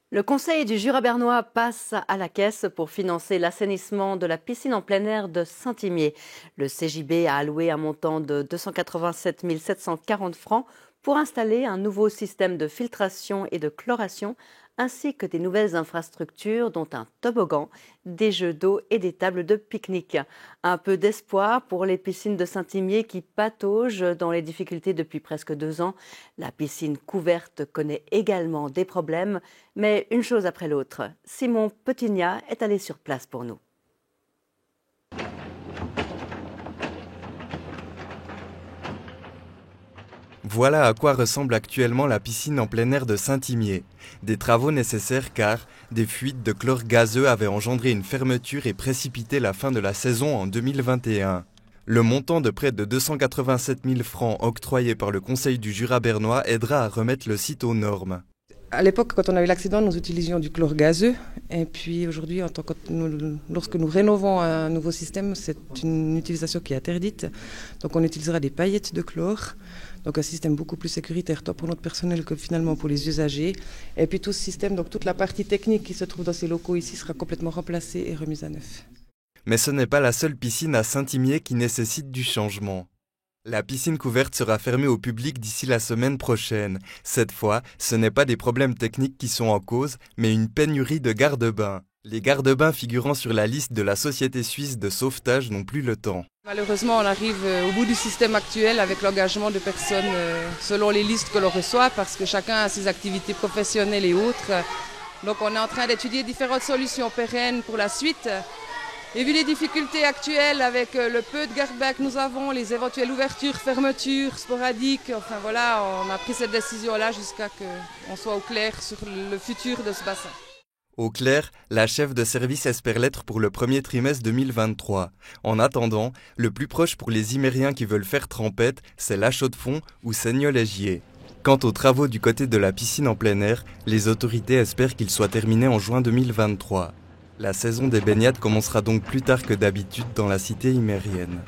Le Conseil du Jura bernois passe à la caisse pour financer l'assainissement de la piscine en plein air de Saint-Imier. Le CJB a alloué un montant de 287 740 francs pour installer un nouveau système de filtration et de chloration, ainsi que des nouvelles infrastructures, dont un toboggan, des jeux d'eau et des tables de pique-nique. Un peu d'espoir pour les piscines de Saint-Imier qui pataugent dans les difficultés depuis presque 2 ans. La piscine couverte connaît également des problèmes, mais une chose après l'autre. Simon Petignat est allé sur place pour nous. Voilà à quoi ressemble actuellement la piscine en plein air de Saint-Imier. Des travaux nécessaires car des fuites de chlore gazeux avaient engendré une fermeture et précipité la fin de la saison en 2021. Le montant de près de 287 000 francs octroyé par le Conseil du Jura bernois aidera à remettre le site aux normes. À l'époque, quand on a eu l'accident, nous utilisions du chlore gazeux. Et puis aujourd'hui, lorsque nous rénovons un nouveau système, c'est une utilisation qui est interdite. Donc on utilisera des paillettes de chlore. Donc un système beaucoup plus sécuritaire, tant pour notre personnel que finalement pour les usagers. Et puis tout ce système, donc toute la partie technique qui se trouve dans ces locaux ici sera complètement remplacée et remise à neuf. Mais ce n'est pas la seule piscine à Saint-Imier qui nécessite du changement. La piscine couverte sera fermée au public d'ici la semaine prochaine. Cette fois, ce n'est pas des problèmes techniques qui sont en cause, mais une pénurie de garde-bains. Les garde-bains figurant sur la liste de la Société suisse de sauvetage n'ont plus le temps. Malheureusement, on arrive au bout du système actuel avec l'engagement de personnes selon les listes que l'on reçoit, parce que chacun a ses activités professionnelles et autres. Donc on est en train d'étudier différentes solutions pérennes pour la suite. Et vu les difficultés actuelles avec le peu de garde-bains que nous avons, les éventuelles ouvertures, fermetures sporadiques, enfin voilà, on a pris cette décision-là jusqu'à qu'on soit au clair sur le futur de ce bassin. Au clair, la chef de service espère l'être pour le premier trimestre 2023. En attendant, le plus proche pour les Imériens qui veulent faire trempette, c'est La Chaux-de-Fonds ou Seignol-et-Gier. Quant aux travaux du côté de la piscine en plein air, les autorités espèrent qu'ils soient terminés en juin 2023. La saison des baignades commencera donc plus tard que d'habitude dans la cité imérienne.